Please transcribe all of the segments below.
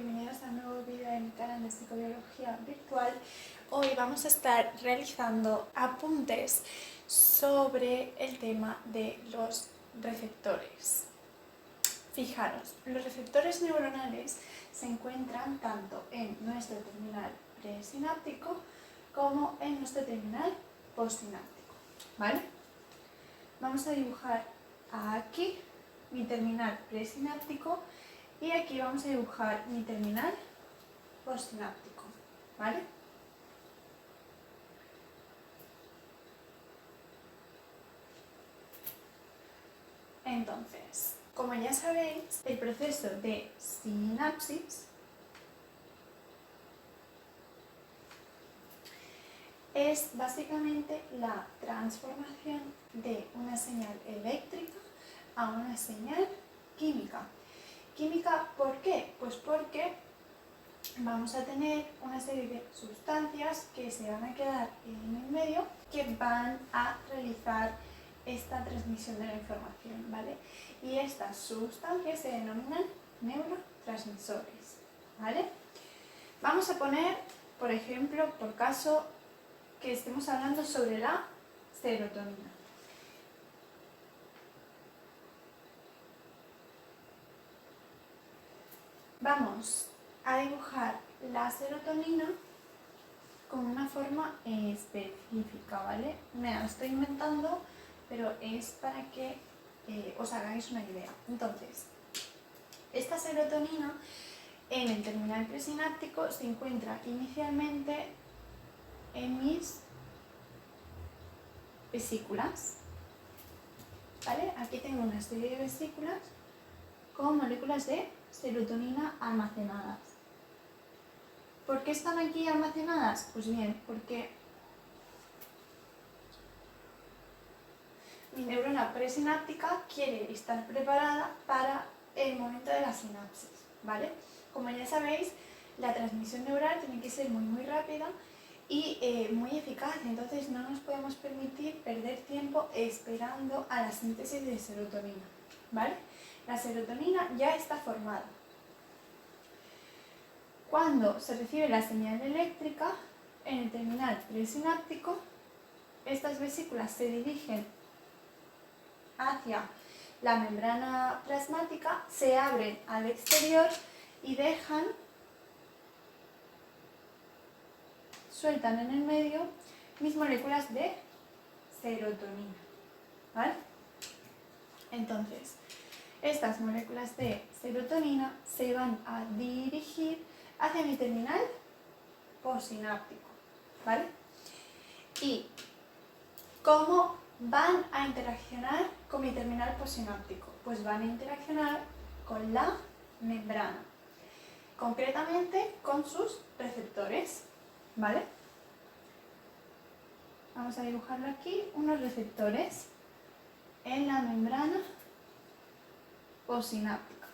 bienvenidos a un nuevo vídeo de mi canal de psicobiología virtual. Hoy vamos a estar realizando apuntes sobre el tema de los receptores. Fijaros, los receptores neuronales se encuentran tanto en nuestro terminal presináptico como en nuestro terminal postsináptico, ¿vale? Vamos a dibujar aquí mi terminal presináptico y aquí vamos a dibujar mi terminal postsináptico, ¿vale? Entonces, como ya sabéis, el proceso de sinapsis es básicamente la transformación de una señal eléctrica a una señal química. ¿Química por qué? Pues porque vamos a tener una serie de sustancias que se van a quedar en el medio que van a realizar esta transmisión de la información, ¿vale? Y estas sustancias se denominan neurotransmisores, ¿vale? Vamos a poner, por ejemplo, por caso que estemos hablando sobre la serotonina. Vamos a dibujar la serotonina con una forma específica, ¿vale? Me la estoy inventando, pero es para que os hagáis una idea. Entonces, esta serotonina en el terminal presináptico se encuentra inicialmente en mis vesículas, ¿vale? Aquí tengo una serie de vesículas con moléculas de serotonina almacenadas. ¿Por qué están aquí almacenadas? Pues bien, porque mi neurona presináptica quiere estar preparada para el momento de la sinapsis, ¿vale? Como ya sabéis, la transmisión neural tiene que ser muy rápida y muy eficaz, entonces no nos podemos permitir perder tiempo esperando a la síntesis de serotonina, ¿vale? La serotonina ya está formada. Cuando se recibe la señal eléctrica en el terminal presináptico, estas vesículas se dirigen hacia la membrana plasmática, se abren al exterior y sueltan en el medio mis moléculas de serotonina, ¿vale? Entonces, estas moléculas de serotonina se van a dirigir hacia mi terminal postsináptico, ¿vale? ¿Y cómo van a interaccionar con mi terminal postsináptico? Pues van a interaccionar con la membrana, concretamente con sus receptores, ¿vale? Vamos a dibujarlo aquí, unos receptores en la membrana postsináptica.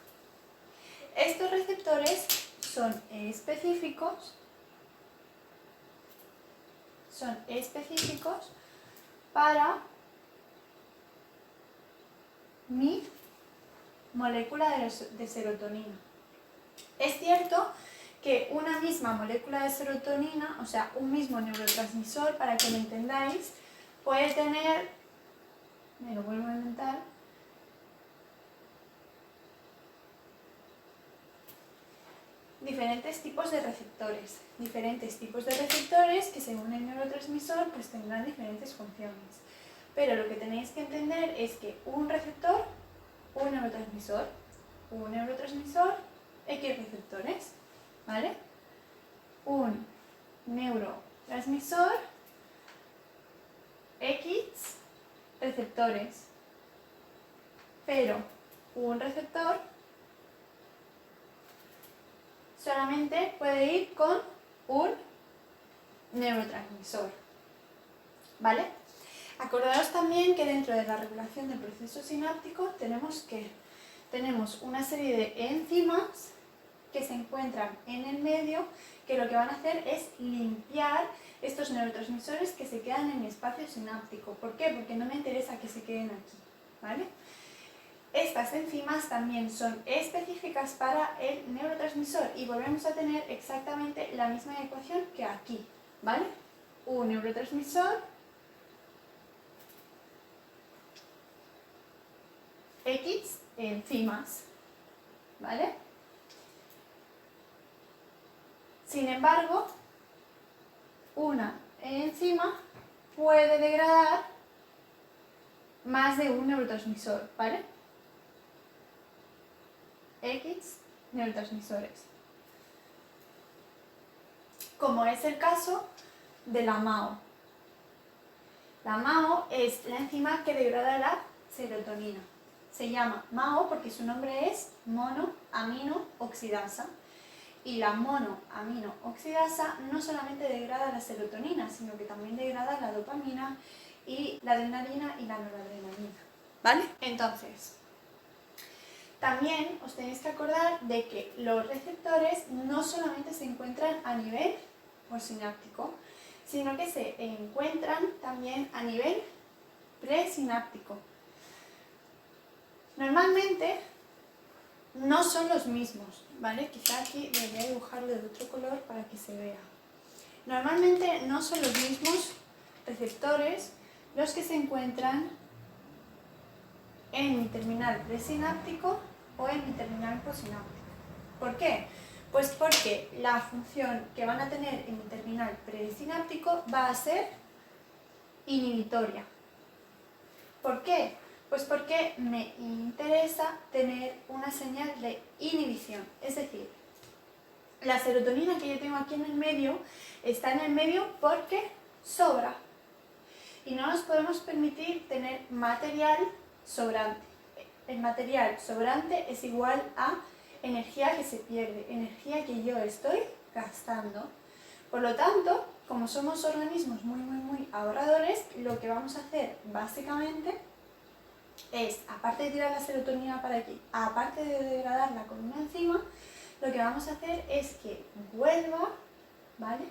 Estos receptores son específicos para mi molécula de serotonina. Es cierto que una misma molécula de serotonina, o sea, un mismo neurotransmisor, para que lo entendáis, puede tener, me lo vuelvo a inventar, diferentes tipos de receptores que según el neurotransmisor pues tendrán diferentes funciones. Pero lo que tenéis que entender es que un receptor, un neurotransmisor, X receptores, ¿vale? Un neurotransmisor, X receptores, pero un receptor solamente puede ir con un neurotransmisor, ¿vale? Acordaos también que dentro de la regulación del proceso sináptico tenemos una serie de enzimas que se encuentran en el medio que lo que van a hacer es limpiar estos neurotransmisores que se quedan en mi espacio sináptico. ¿Por qué? Porque no me interesa que se queden aquí, ¿vale? estas enzimas también son específicas para el neurotransmisor y volvemos a tener exactamente la misma ecuación que aquí, ¿vale? Un neurotransmisor X enzimas, ¿vale? Sin embargo, una enzima puede degradar más de un neurotransmisor, ¿vale? X neurotransmisores. Como es el caso de la MAO. La MAO es la enzima que degrada la serotonina. Se llama MAO porque su nombre es monoaminooxidasa. Y la monoaminooxidasa no solamente degrada la serotonina, sino que también degrada la dopamina y la adrenalina y la noradrenalina. ¿Vale? Entonces, también os tenéis que acordar de que los receptores no solamente se encuentran a nivel postsináptico, sino que se encuentran también a nivel presináptico. Normalmente no son los mismos, ¿vale? Quizá aquí debería dibujarlo de otro color para que se vea. Normalmente no son los mismos receptores los que se encuentran en mi terminal presináptico o en mi terminal postsináptico. ¿Por qué? Pues porque la función que van a tener en mi terminal presináptico va a ser inhibitoria. ¿Por qué? Pues porque me interesa tener una señal de inhibición, es decir, la serotonina que yo tengo aquí en el medio está en el medio porque sobra y no nos podemos permitir tener material sobrante. El material sobrante es igual a energía que se pierde, energía que yo estoy gastando. Por lo tanto, como somos organismos muy ahorradores, lo que vamos a hacer básicamente es, aparte de tirar la serotonina para aquí, aparte de degradarla con una enzima, lo que vamos a hacer es que vuelva, ¿vale?,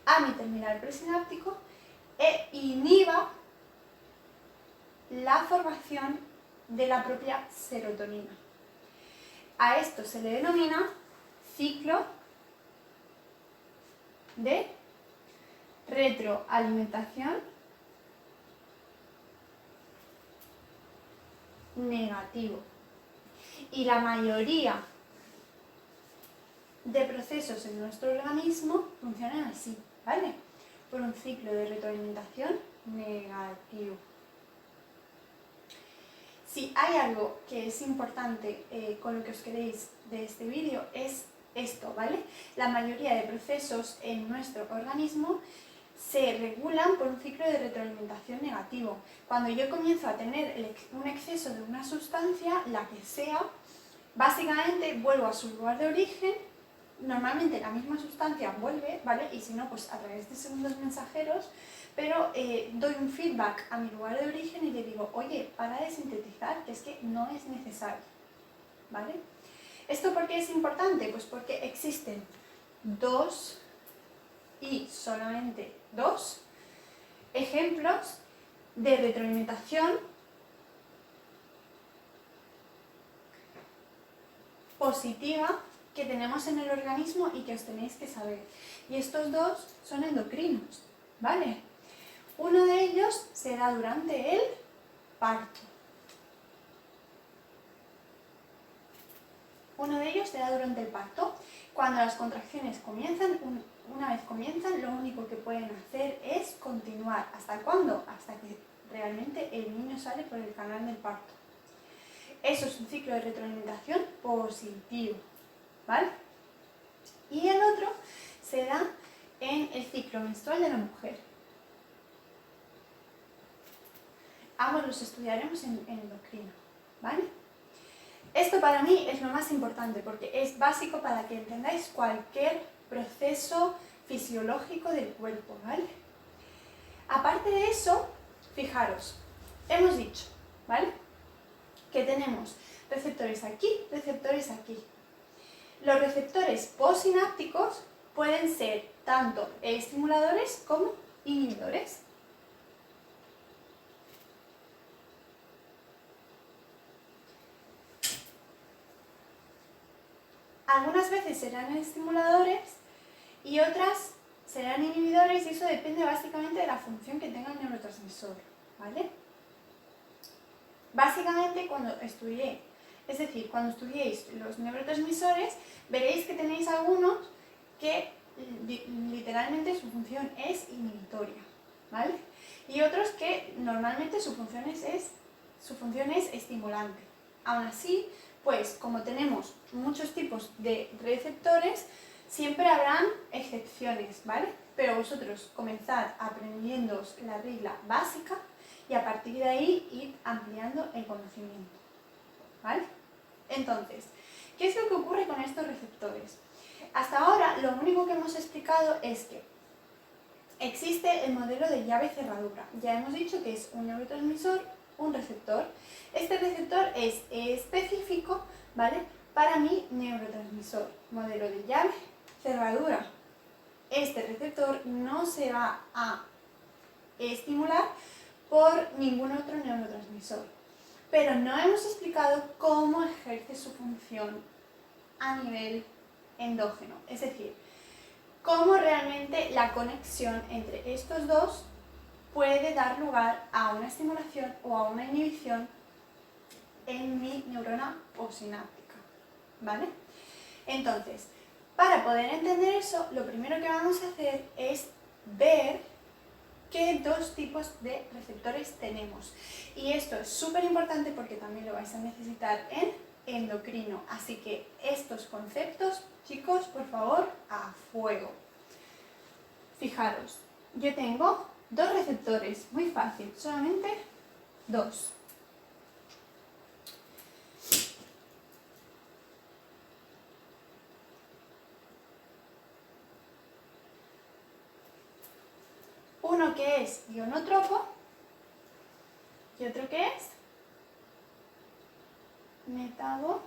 a mi terminal presináptico e inhiba la formación de la propia serotonina. A esto se le denomina ciclo de retroalimentación negativo. Y la mayoría de procesos en nuestro organismo funcionan así, ¿vale? Por un ciclo de retroalimentación negativo. Si hay algo que es importante con lo que os queréis de este vídeo es esto, ¿vale? La mayoría de procesos en nuestro organismo se regulan por un ciclo de retroalimentación negativo. Cuando yo comienzo a tener un exceso de una sustancia, la que sea, básicamente vuelvo a su lugar de origen. Normalmente la misma sustancia vuelve, ¿vale? Y si no, pues a través de segundos mensajeros, pero doy un feedback a mi lugar de origen y le digo, oye, para de sintetizar, que es que no es necesario, ¿vale? ¿Esto por qué es importante? Pues porque existen dos y solamente dos ejemplos de retroalimentación positiva que tenemos en el organismo y que os tenéis que saber. Y estos dos son endocrinos, ¿vale? Uno de ellos se da durante el parto. Uno de ellos se da durante el parto. Cuando las contracciones comienzan, una vez comienzan, lo único que pueden hacer es continuar. ¿Hasta cuándo? Hasta que realmente el niño sale por el canal del parto. Eso es un ciclo de retroalimentación positivo, ¿vale? Y el otro se da en el ciclo menstrual de la mujer. Ambos los estudiaremos en endocrino, ¿vale? Esto para mí es lo más importante porque es básico para que entendáis cualquier proceso fisiológico del cuerpo, ¿vale? Aparte de eso, fijaros, hemos dicho, ¿vale?, que tenemos receptores aquí, receptores aquí. Los receptores postsinápticos pueden ser tanto estimuladores como inhibidores. algunas veces serán estimuladores y otras serán inhibidores, y eso depende básicamente de la función que tenga el neurotransmisor, ¿vale? Básicamente cuando estudiéis los neurotransmisores, veréis que tenéis algunos que literalmente su función es inhibitoria, ¿vale? Y otros que normalmente su función es estimulante. Aún así, pues como tenemos muchos tipos de receptores, siempre habrán excepciones, ¿vale? Pero vosotros comenzad aprendiéndoos la regla básica y a partir de ahí ir ampliando el conocimiento, ¿vale? Entonces, ¿qué es lo que ocurre con estos receptores? Hasta ahora lo único que hemos explicado es que existe el modelo de llave-cerradura. Ya hemos dicho que es un neurotransmisor, un receptor. Este receptor es específico, ¿vale?, para mi neurotransmisor. Modelo de llave-cerradura. Este receptor no se va a estimular por ningún otro neurotransmisor. Pero no hemos explicado cómo ejerce su función a nivel endógeno. Es decir, cómo realmente la conexión entre estos dos puede dar lugar a una estimulación o a una inhibición en mi neurona postsináptica, ¿vale? Entonces, para poder entender eso, lo primero que vamos a hacer es ver qué dos tipos de receptores tenemos. Y esto es súper importante porque también lo vais a necesitar en endocrino. Así que estos conceptos, chicos, por favor, a fuego. Fijaros, yo tengo dos receptores, muy fácil, solamente dos. Uno que es ionotropo y otro que es metabotrópico.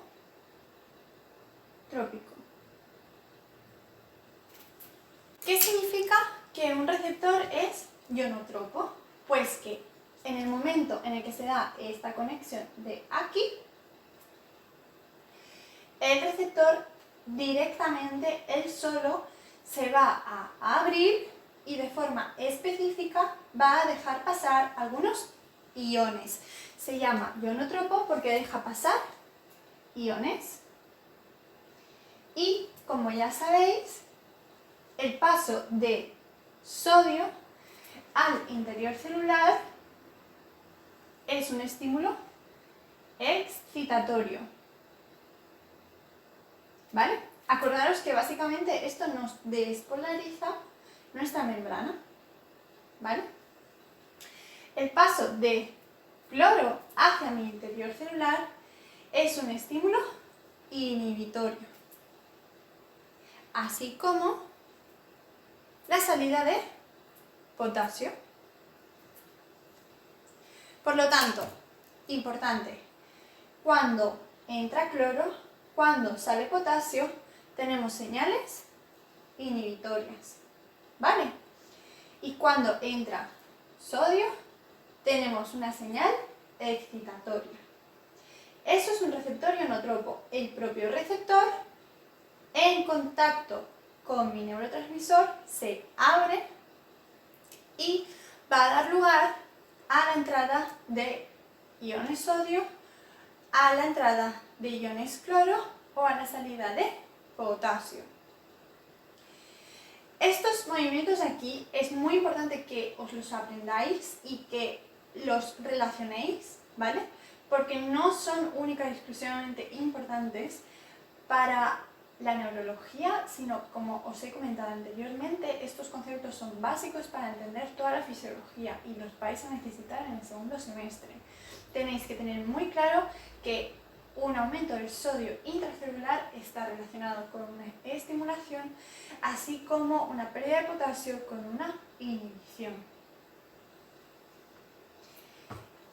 ¿Qué significa que un receptor es ionotropo? Pues que en el momento en el que se da esta conexión de aquí, el receptor directamente, él solo, se va a abrir y de forma específica va a dejar pasar algunos iones. Se llama ionotropo porque deja pasar iones. Y como ya sabéis, el paso de sodio al interior celular es un estímulo excitatorio, ¿vale? Acordaros que básicamente esto nos despolariza nuestra membrana, ¿vale? El paso de cloro hacia mi interior celular es un estímulo inhibitorio, así como la salida de potasio. Por lo tanto, importante, cuando entra cloro, cuando sale potasio, tenemos señales inhibitorias, ¿vale? Y cuando entra sodio, tenemos una señal excitatoria. Eso es un receptor ionotropo. El propio receptor, en contacto con mi neurotransmisor, se abre y va a dar lugar a la entrada de iones sodio, a la entrada de iones cloro o a la salida de potasio. Estos movimientos aquí es muy importante que os los aprendáis y que los relacionéis, ¿vale? Porque no son única y exclusivamente importantes para la neurología, sino, como os he comentado anteriormente, estos conceptos son básicos para entender toda la fisiología y los vais a necesitar en el segundo semestre. Tenéis que tener muy claro que un aumento del sodio intracelular está relacionado con una estimulación, así como una pérdida de potasio con una inhibición.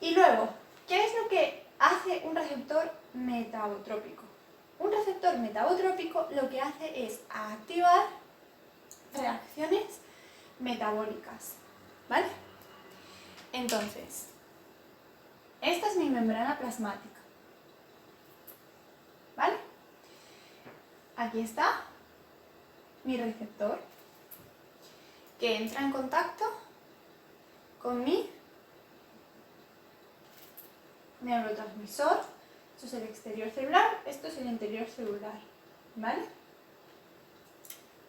Y luego, ¿qué es lo que hace un receptor metabotrópico? Un receptor metabotrópico lo que hace es activar reacciones metabólicas, ¿vale? Entonces, esta es mi membrana plasmática, ¿vale? aquí está mi receptor que entra en contacto con mi neurotransmisor. Esto es el exterior celular, esto es el interior celular, ¿vale?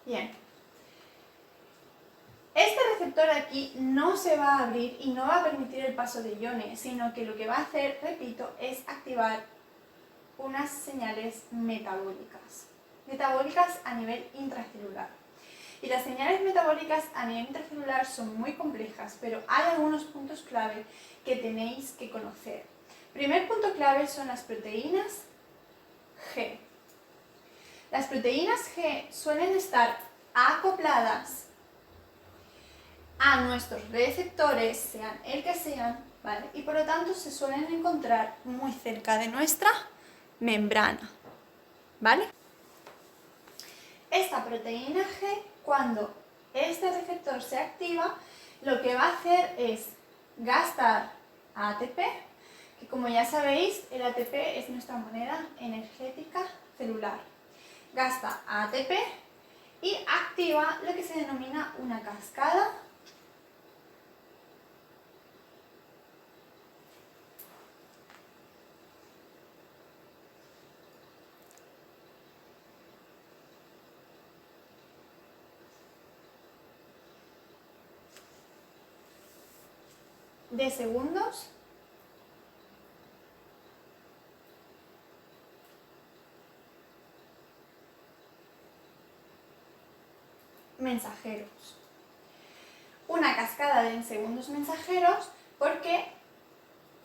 Bien. Este receptor aquí no se va a abrir y no va a permitir el paso de iones, sino que lo que va a hacer, repito, es activar unas señales metabólicas. Metabólicas a nivel intracelular. Y las señales metabólicas a nivel intracelular son muy complejas, pero hay algunos puntos clave que tenéis que conocer. Primer punto clave son las proteínas G. Las proteínas G suelen estar acopladas a nuestros receptores, sean el que sean, ¿vale? Y por lo tanto se suelen encontrar muy cerca de nuestra membrana, ¿vale? Esta proteína G, cuando este receptor se activa, lo que va a hacer es gastar ATP, que como ya sabéis, el ATP es nuestra moneda energética celular. Gasta ATP y activa lo que se denomina una cascada de segundos mensajeros. Una cascada de segundos mensajeros porque,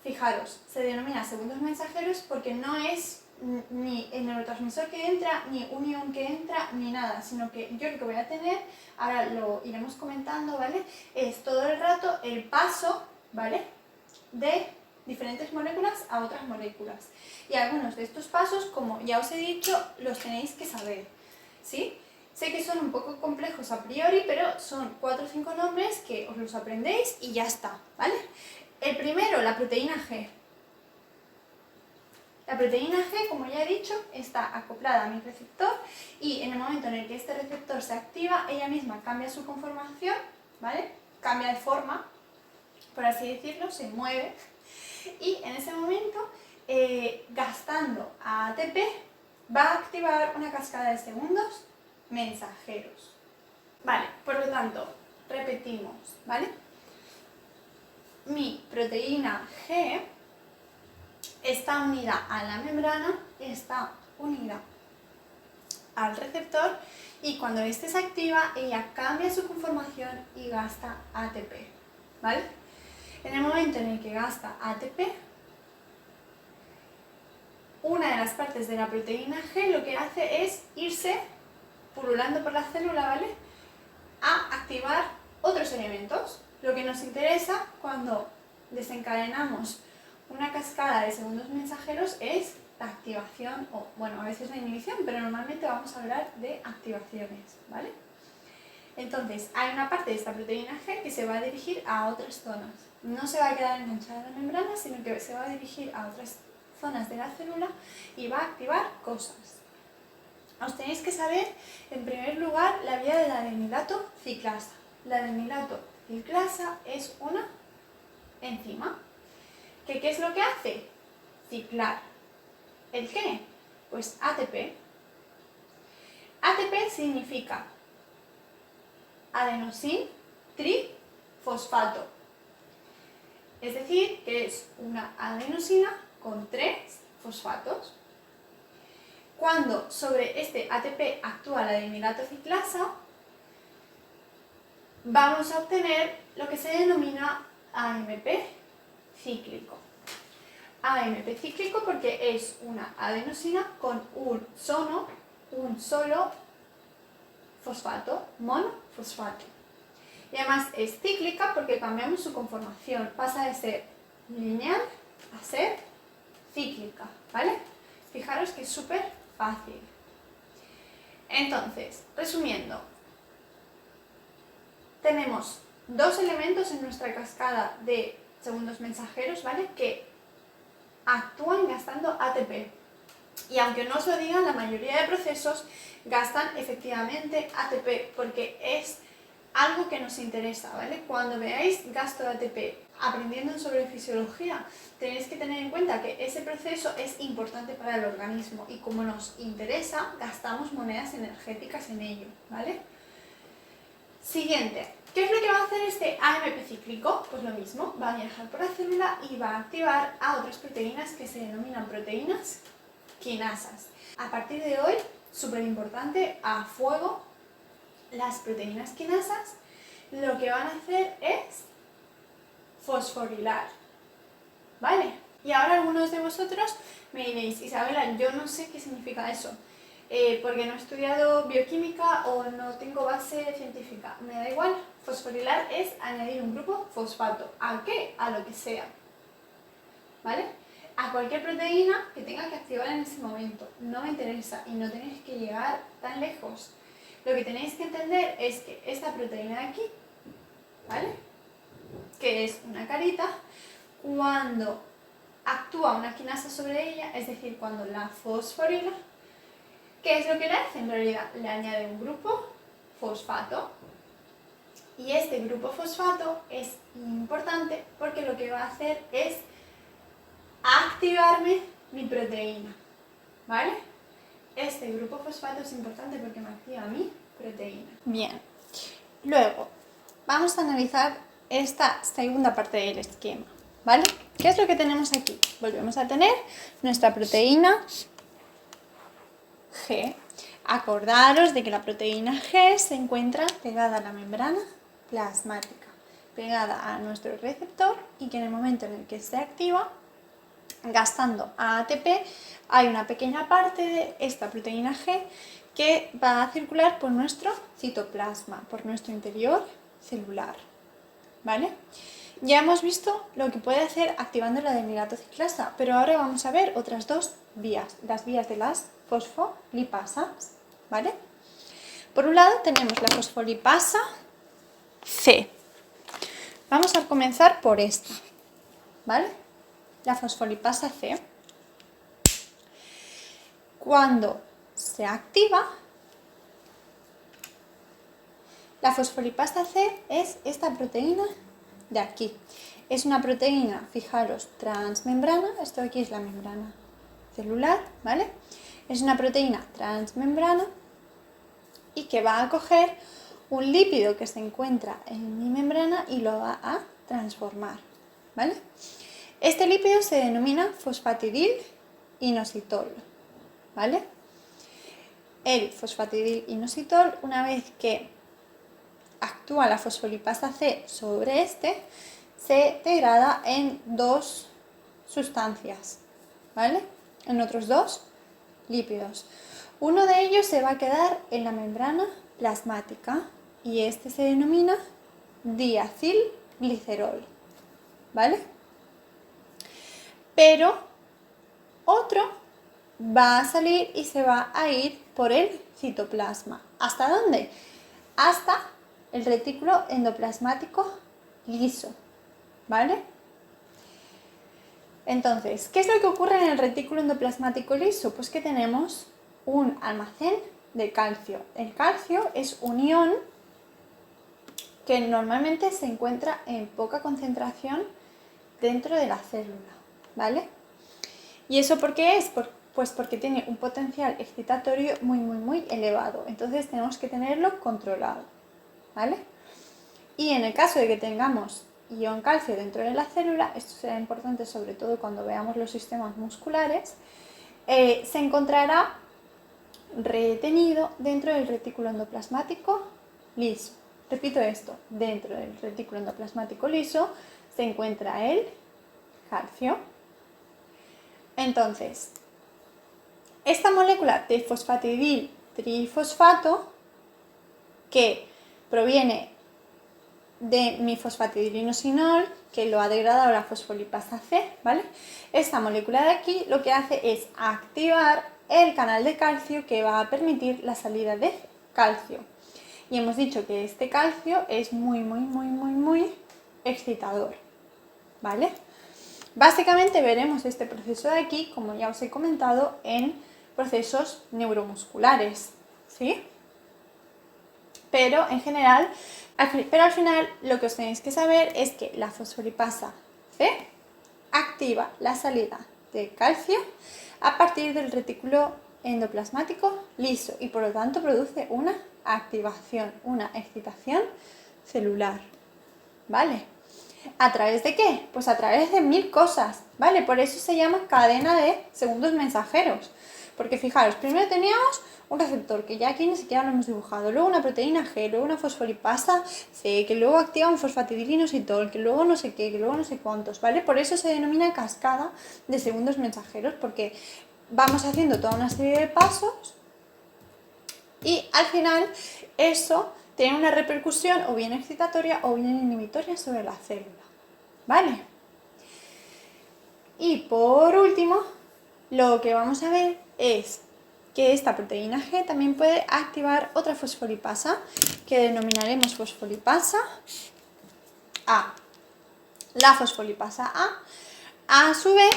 fijaros, se denomina segundos mensajeros porque no es ni el neurotransmisor que entra, ni un ion que entra, ni nada, sino que yo lo que voy a tener, ahora lo iremos comentando, ¿vale? Es todo el rato el paso, ¿vale?, de diferentes moléculas a otras moléculas. Y algunos de estos pasos, como ya os he dicho, los tenéis que saber, ¿sí? Sé que son un poco complejos a priori, pero son 4 o 5 nombres que os los aprendéis y ya está, ¿vale? El primero, la proteína G. La proteína G, como ya he dicho, está acoplada a mi receptor y en el momento en el que este receptor se activa, ella misma cambia su conformación, ¿vale? Cambia de forma, por así decirlo, se mueve y en ese momento, gastando ATP, va a activar una cascada de segundos mensajeros. Vale, por lo tanto, repetimos, ¿vale? Mi proteína G está unida a la membrana, está unida al receptor y cuando este se activa, ella cambia su conformación y gasta ATP, ¿vale? En el momento en el que gasta ATP, una de las partes de la proteína G lo que hace es irse pululando por la célula, ¿vale?, a activar otros elementos. Lo que nos interesa cuando desencadenamos una cascada de segundos mensajeros es la activación, o bueno, a veces la inhibición, pero normalmente vamos a hablar de activaciones, ¿vale? Entonces, hay una parte de esta proteína G que se va a dirigir a otras zonas. No se va a quedar enganchada en la membrana, sino que se va a dirigir a otras zonas de la célula y va a activar cosas. Os tenéis que saber, en primer lugar, la vía de la adenilato ciclasa. La adenilato ciclasa es una enzima. ¿Qué es lo que hace? Ciclar. ¿El qué? Pues ATP. ATP significa adenosin trifosfato. Es decir, que es una adenosina con 3 fosfatos. Cuando sobre este ATP actúa la adenilato ciclasa, vamos a obtener lo que se denomina AMP cíclico. AMP cíclico porque es una adenosina con un solo fosfato, monofosfato. Y además es cíclica porque cambiamos su conformación, pasa de ser lineal a ser cíclica, ¿vale? Fijaros que es súper fácil. Entonces, resumiendo, tenemos dos elementos en nuestra cascada de segundos mensajeros, ¿vale?, que actúan gastando ATP. Y aunque no os lo digan, la mayoría de procesos gastan efectivamente ATP porque es algo que nos interesa, ¿vale? Cuando veáis gasto de ATP aprendiendo sobre fisiología, tenéis que tener en cuenta que ese proceso es importante para el organismo y como nos interesa, gastamos monedas energéticas en ello, ¿vale? Siguiente, ¿qué es lo que va a hacer este AMP cíclico? Pues lo mismo, va a viajar por la célula y va a activar a otras proteínas que se denominan proteínas quinasas. A partir de hoy, súper importante, a fuego, las proteínas quinasas lo que van a hacer es fosforilar, ¿vale? Y ahora algunos de vosotros me diréis, Isabela, yo no sé qué significa eso, porque no he estudiado bioquímica o no tengo base científica. Me da igual, fosforilar es añadir un grupo fosfato. ¿A qué? A lo que sea, ¿vale? A cualquier proteína que tenga que activar en ese momento. No me interesa y no tenéis que llegar tan lejos. Lo que tenéis que entender es que esta proteína de aquí, ¿vale?, que es una carita, cuando actúa una quinasa sobre ella, es decir, cuando la fosforila, ¿qué es lo que le hace? En realidad le añade un grupo fosfato y este grupo fosfato es importante porque lo que va a hacer es activarme mi proteína, ¿vale? Este grupo fosfato es importante porque me activa mi proteína. Bien, luego vamos a analizar esta segunda parte del esquema, ¿vale? ¿Qué es lo que tenemos aquí? Volvemos a tener nuestra proteína G. Acordaros de que la proteína G se encuentra pegada a la membrana plasmática, pegada a nuestro receptor y que en el momento en el que se activa, gastando ATP, hay una pequeña parte de esta proteína G que va a circular por nuestro citoplasma, por nuestro interior celular, ¿vale? Ya hemos visto lo que puede hacer activando la adenilato ciclasa, pero ahora vamos a ver otras dos vías, las vías de las fosfolipasas, ¿vale? Por un lado tenemos la fosfolipasa C. Vamos a comenzar por esta, ¿vale? La fosfolipasa C. Cuando se activa, la fosfolipasa C es esta proteína de aquí. Es una proteína, fijaros, transmembrana, esto aquí es la membrana celular, ¿vale? Es una proteína transmembrana y que va a coger un lípido que se encuentra en mi membrana y lo va a transformar, ¿vale? Este lípido se denomina fosfatidil-inositol, ¿vale? El fosfatidil-inositol, una vez que actúa la fosfolipasa C sobre este, se degrada en dos sustancias, ¿vale? En otros dos lípidos. Uno de ellos se va a quedar en la membrana plasmática y este se denomina diacilglicerol, ¿vale? Pero otro va a salir y se va a ir por el citoplasma. ¿Hasta dónde? Hasta el retículo endoplasmático liso, ¿vale? Entonces, ¿qué es lo que ocurre en el retículo endoplasmático liso? Pues que tenemos un almacén de calcio. El calcio es un ion que normalmente se encuentra en poca concentración dentro de la célula, ¿vale? ¿Y eso por qué es? Pues porque tiene un potencial excitatorio muy elevado. Entonces tenemos que tenerlo controlado, ¿vale? Y en el caso de que tengamos ion calcio dentro de la célula, esto será importante sobre todo cuando veamos los sistemas musculares, se encontrará retenido dentro del retículo endoplasmático liso. Repito esto, dentro del retículo endoplasmático liso se encuentra el calcio. Entonces, esta molécula de fosfatidil trifosfato, que proviene de mi fosfatidilinosinol, que lo ha degradado la fosfolipasa C, ¿vale? Esta molécula de aquí lo que hace es activar el canal de calcio que va a permitir la salida de calcio. Y hemos dicho que este calcio es muy excitador, ¿vale? Básicamente veremos este proceso de aquí, como ya os he comentado, en procesos neuromusculares, ¿sí? Pero en general, al final lo que os tenéis que saber es que la fosfolipasa C activa la salida de calcio a partir del retículo endoplasmático liso y por lo tanto produce una activación, una excitación celular, ¿vale? ¿A través de qué? Pues a través de 1000 cosas, ¿vale? Por eso se llama cadena de segundos mensajeros. Porque fijaros, primero teníamos un receptor, que ya aquí ni siquiera lo hemos dibujado, luego una proteína G, luego una fosfolipasa C, que luego activa un fosfatidilinositol, que luego no sé qué, que luego no sé cuántos, ¿vale? Por eso se denomina cascada de segundos mensajeros, porque vamos haciendo toda una serie de pasos y al final eso tiene una repercusión o bien excitatoria o bien inhibitoria sobre la célula, ¿vale? Y por último, lo que vamos a ver es que esta proteína G también puede activar otra fosfolipasa que denominaremos fosfolipasa A. La fosfolipasa A su vez,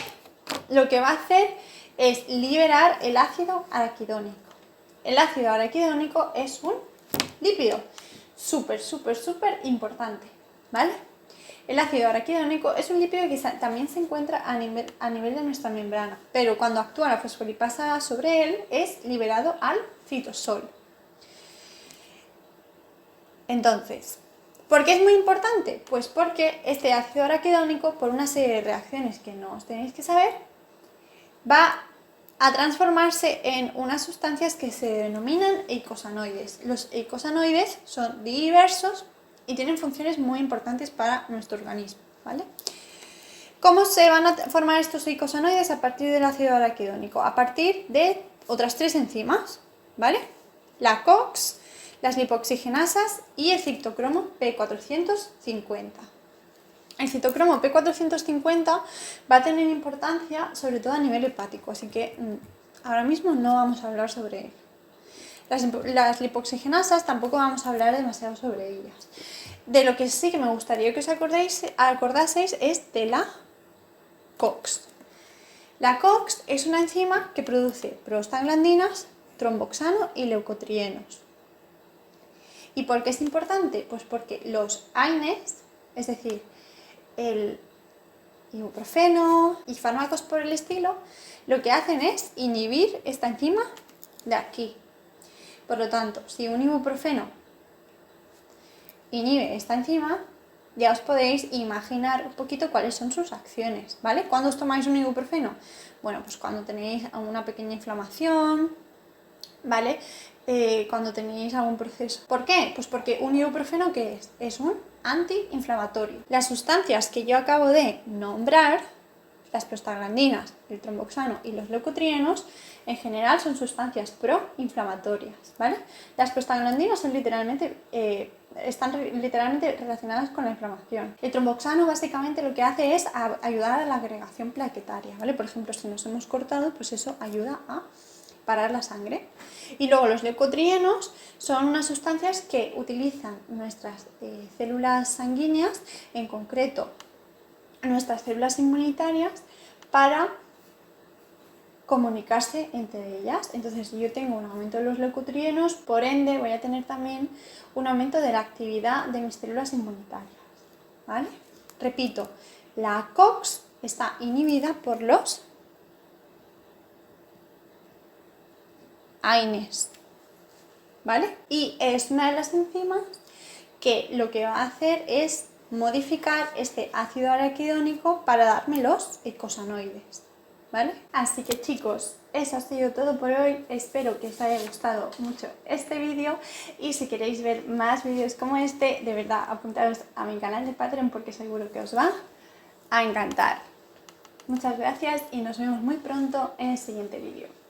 lo que va a hacer es liberar el ácido araquidónico. El ácido araquidónico es un lípido súper importante, ¿vale? El ácido araquidónico es un lípido que también se encuentra a nivel de nuestra membrana, pero cuando actúa la fosfolipasa A sobre él es liberado al citosol. Entonces, ¿por qué es muy importante? Pues porque este ácido araquidónico, por una serie de reacciones que no os tenéis que saber, va a transformarse en unas sustancias que se denominan eicosanoides. Los eicosanoides son diversos y tienen funciones muy importantes para nuestro organismo, ¿vale? ¿Cómo se van a formar estos eicosanoides a partir del ácido araquidónico? A partir de otras 3 enzimas, ¿vale? La COX, las lipoxigenasas y el citocromo P450. El citocromo P450 va a tener importancia sobre todo a nivel hepático, así que ahora mismo no vamos a hablar sobre él. Las lipoxigenasas tampoco vamos a hablar demasiado sobre ellas. De lo que sí que me gustaría que os acordaseis es de la COX. La COX es una enzima que produce prostaglandinas, tromboxano y leucotrienos. ¿Y por qué es importante? Pues porque los AINES, es decir, el ibuprofeno y fármacos por el estilo, lo que hacen es inhibir esta enzima de aquí. Por lo tanto, si un ibuprofeno inhibe esta enzima, ya os podéis imaginar un poquito cuáles son sus acciones, ¿vale? ¿Cuándo os tomáis un ibuprofeno? Bueno, pues cuando tenéis una pequeña inflamación, ¿vale? Cuando tenéis algún proceso. ¿Por qué? Pues porque un ibuprofeno, ¿qué es? Es un antiinflamatorio. Las sustancias que yo acabo de nombrar, las prostaglandinas, el tromboxano y los leucotrienos, en general son sustancias proinflamatorias, ¿vale? Las prostaglandinas son están literalmente relacionadas con la inflamación. El tromboxano básicamente lo que hace es ayudar a la agregación plaquetaria, ¿vale? Por ejemplo, si nos hemos cortado, pues eso ayuda a parar la sangre. Y luego los leucotrienos son unas sustancias que utilizan nuestras células sanguíneas, en concreto nuestras células inmunitarias, para comunicarse entre ellas. Entonces, si yo tengo un aumento de los leucotrienos, por ende voy a tener también un aumento de la actividad de mis células inmunitarias, ¿vale? Repito, la COX está inhibida por los AINES, ¿vale? Y es una de las enzimas que lo que va a hacer es modificar este ácido araquidónico para darme los eicosanoides, ¿vale? Así que chicos, eso ha sido todo por hoy. Espero que os haya gustado mucho este vídeo y si queréis ver más vídeos como este, de verdad apuntaros a mi canal de Patreon porque seguro que os va a encantar. Muchas gracias y nos vemos muy pronto en el siguiente vídeo.